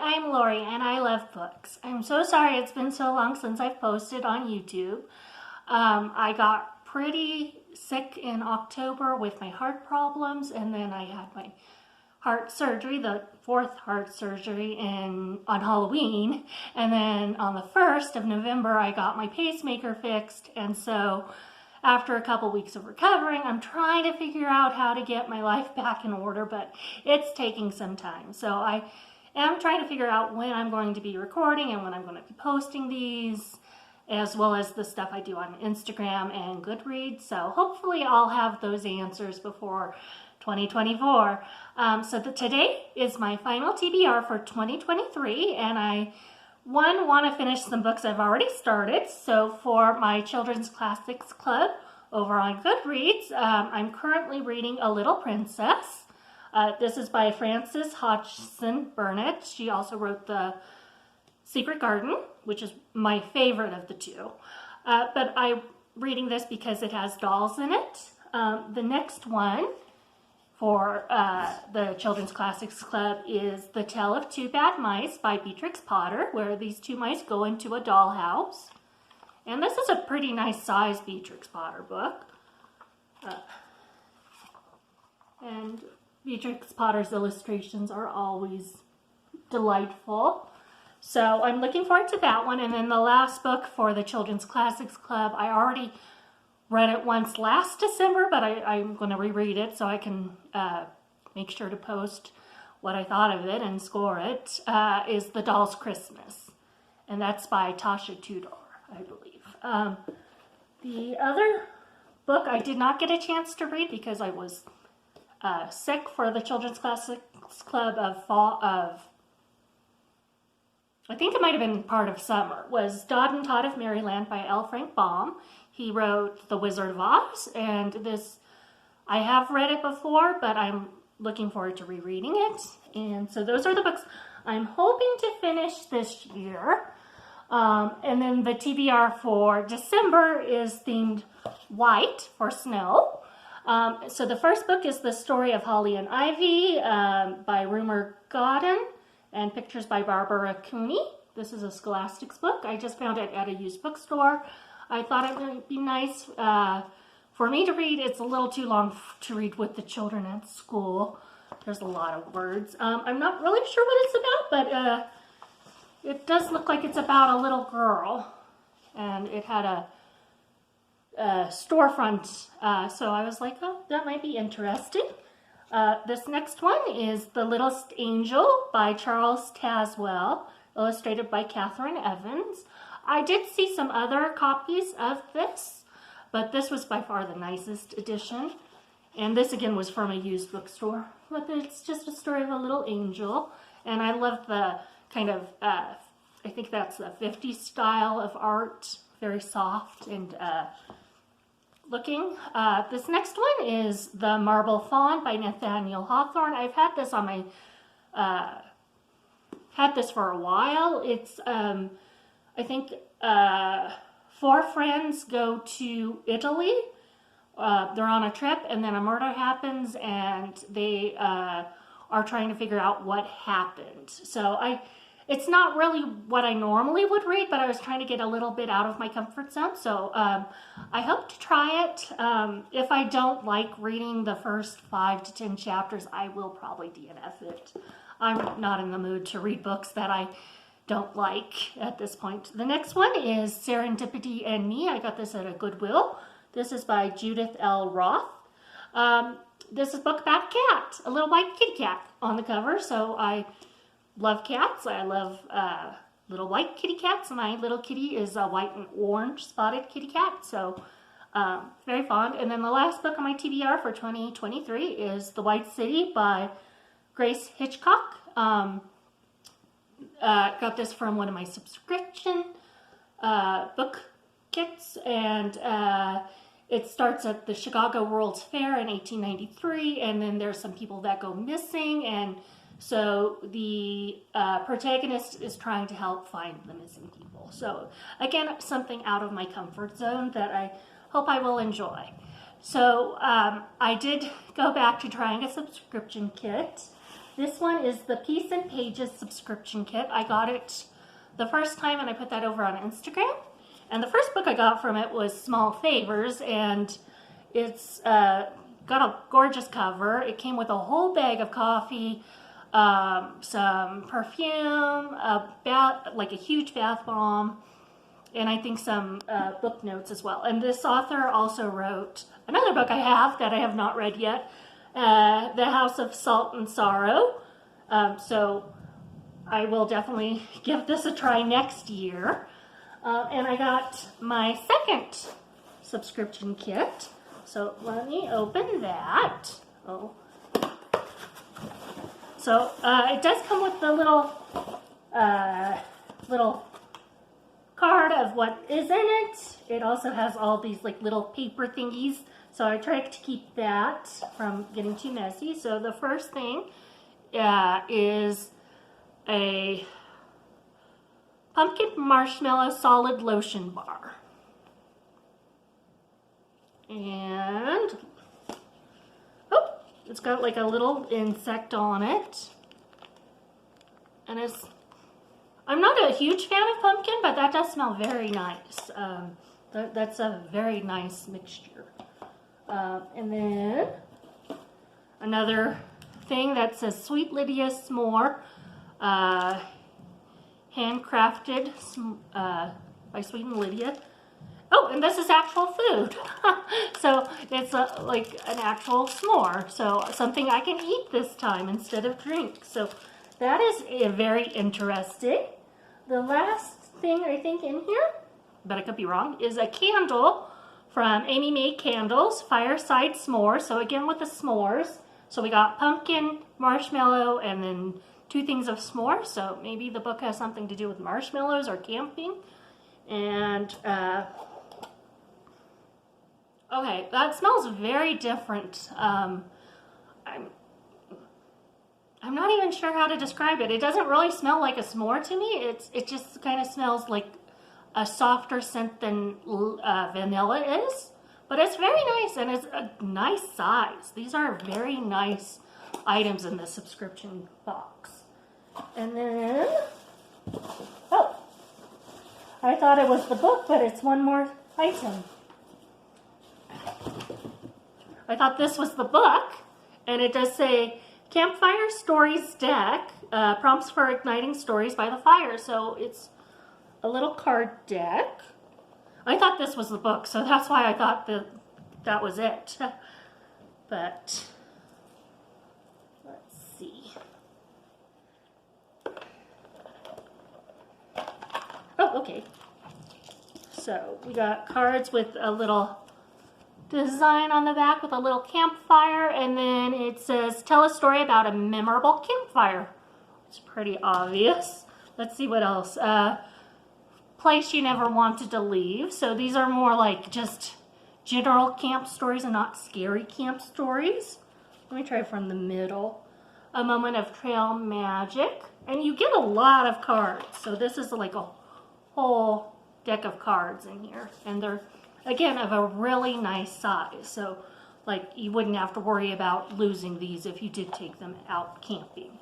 I'm Lori and I love books. I'm so sorry it's been so long since I've posted on YouTube. I got pretty sick in October with my heart problems, and then I had my heart surgery, the fourth heart surgery on Halloween, and then on the 1st of November I got my pacemaker fixed, and so after a couple weeks of recovering, I'm trying to figure out how to get my life back in order, but it's taking some time. So I am trying to figure out when I'm going to be recording and when I'm going to be posting these, as well as the stuff I do on Instagram and Goodreads. So hopefully I'll have those answers before 2024. Today is my final TBR for 2023, and I want to finish some books I've already started. So for my Children's Classics Club over on Goodreads, I'm currently reading A Little Princess. This is by Frances Hodgson Burnett. She also wrote The Secret Garden, which is my favorite of the two. But I'm reading this because it has dolls in it. The next one for the Children's Classics Club is The Tale of Two Bad Mice by Beatrix Potter, where these two mice go into a dollhouse. And this is a pretty nice size Beatrix Potter book. And Beatrix Potter's illustrations are always delightful. So I'm looking forward to that one. And then the last book for the Children's Classics Club, I already read it once last December, but I'm going to reread it so I can make sure to post what I thought of it and score it, is The Doll's Christmas. And that's by Tasha Tudor, I believe. The other book I did not get a chance to read because I was sick for the Children's Classics Club I think it might have been part of summer, was Dod and Todd of Maryland by L. Frank Baum. He wrote The Wizard of Oz, and this, I have read it before, but I'm looking forward to rereading it. And so those are the books I'm hoping to finish this year. And then the TBR for December is themed white for snow. So the first book is The Story of Holly and Ivy by Rumer Godden, and pictures by Barbara Cooney. This is a Scholastics book. I just found it at a used bookstore. I thought it would be nice for me to read. It's a little too long to read with the children at school. There's a lot of words. I'm not really sure what it's about, but it does look like it's about a little girl. And it had a storefront, so I was like, oh, that might be interesting. This next one is The Littlest Angel by Charles Tazwell, illustrated by Catherine Evans. I did see some other copies of this, but this was by far the nicest edition. And this again was from a used bookstore. But it's just a story of a little angel. And I love the kind of, I think that's the 50s style of art. Very soft and looking. This next one is The Marble Fawn by Nathaniel Hawthorne. I've had this on my, had this for a while. It's, I think 4 friends go to Italy. They're on a trip, and then a murder happens, and they are trying to figure out what happened. So it's not really what I normally would read, but I was trying to get a little bit out of my comfort zone. So I hope to try it. If I don't like reading the first 5 to 10 chapters, I will probably DNF it. I'm not in the mood to read books that I don't like at this point. The next one is Serendipity and Me. I got this at a Goodwill. This is by Judith L. Roth. This is a book about a cat, a little white kitty cat on the cover. So I love cats. I love little white kitty cats. My little kitty is a white and orange spotted kitty cat. So very fond. And then the last book on my TBR for 2023 is The White City by Grace Hitchcock. Got this from one of my subscription book kits, and it starts at the Chicago World's Fair in 1893, and then there's some people that go missing, and so the protagonist is trying to help find the missing people. So again, something out of my comfort zone that I hope I will enjoy. So I did go back to trying a subscription kit. This one is the Piece and Pages subscription kit. I got it the first time and I put that over on Instagram. And the first book I got from it was Small Favors, and it's got a gorgeous cover. It came with a whole bag of coffee, some perfume, like a huge bath bomb, and I think some book notes as well. And this author also wrote another book I have that I have not read yet, The House of Salt and Sorrow. So I will definitely give this a try next year. And I got my second subscription kit. So let me open that. Oh. So it does come with the little card of what is in it. It also has all these like little paper thingies. So I tried to keep that from getting too messy. So the first thing is a pumpkin marshmallow solid lotion bar. And oh, it's got like a little insect on it. And I'm not a huge fan of pumpkin, but that does smell very nice. That's a very nice mixture. And then another thing that says Sweet Lydia S'more. Handcrafted by Sweet and Lydia. Oh, and this is actual food. So it's like an actual s'more. So something I can eat this time instead of drink. So that is very interesting. The last thing I think in here, but I could be wrong, is a candle from Amy Made Candles, Fireside S'more. So again with the s'mores. So we got pumpkin, marshmallow, and then 2 things of s'more, so maybe the book has something to do with marshmallows or camping. And, okay, that smells very different. I'm not even sure how to describe it. It doesn't really smell like a s'more to me. It just kind of smells like a softer scent than vanilla is. But it's very nice, and it's a nice size. These are very nice items in the subscription box. And then, oh, I thought it was the book, but it's one more item. I thought this was the book, and it does say Campfire Stories Deck, Prompts for Igniting Stories by the Fire. So it's a little card deck. I thought this was the book, so that's why I thought that was it. But let's see. Oh, okay. So we got cards with a little design on the back with a little campfire, and then it says, tell a story about a memorable campfire. It's pretty obvious. Let's see what else. Place you never wanted to leave. So these are more like just general camp stories and not scary camp stories. Let me try from the middle. A moment of trail magic. And you get a lot of cards. So this is like a whole deck of cards in here. And they're, again, of a really nice size. So like you wouldn't have to worry about losing these if you did take them out camping.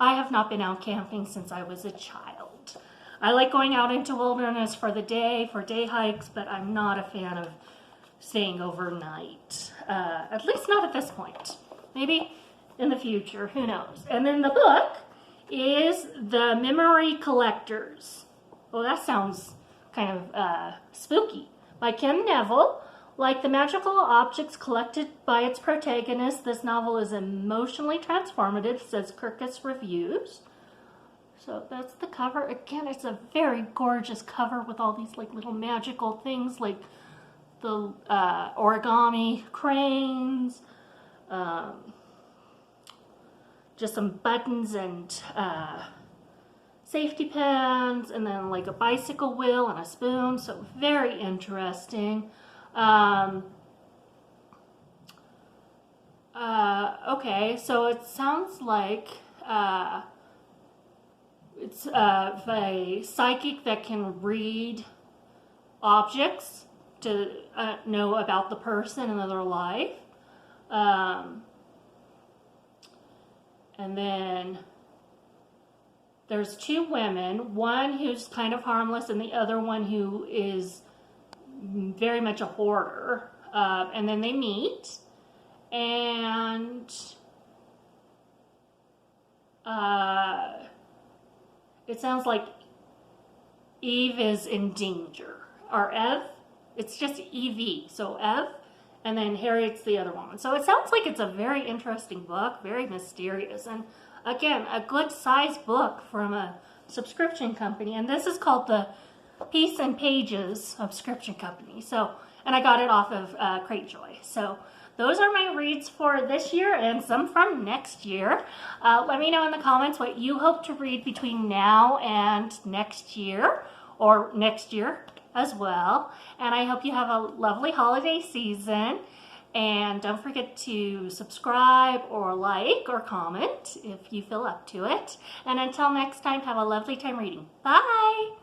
I have not been out camping since I was a child. I like going out into wilderness for the day, for day hikes, but I'm not a fan of staying overnight. At least not at this point. Maybe in the future, who knows. And then the book is The Memory Collectors. Well, that sounds kind of spooky. By Kim Neville. Like the magical objects collected by its protagonist, this novel is emotionally transformative, says Kirkus Reviews. So that's the cover. Again, it's a very gorgeous cover with all these like little magical things like the origami cranes, just some buttons and safety pins, and then like a bicycle wheel and a spoon. So very interesting. Okay, so it sounds like it's a psychic that can read objects to know about the person and their life. And then there's two women, one who's kind of harmless and the other one who is very much a hoarder. And then they meet, and it sounds like Eve is in danger. Or Ev, it's just Evie, so Ev, and then Harriet's the other woman. So it sounds like it's a very interesting book, very mysterious, and again, a good sized book from a subscription company. And this is called the Peace and Pages subscription company. So, and I got it off of Cratejoy. So those are my reads for this year and some from next year. Let me know in the comments what you hope to read between now and next year, or next year as well. And I hope you have a lovely holiday season. And don't forget to subscribe or like or comment if you feel up to it. And until next time, have a lovely time reading. Bye!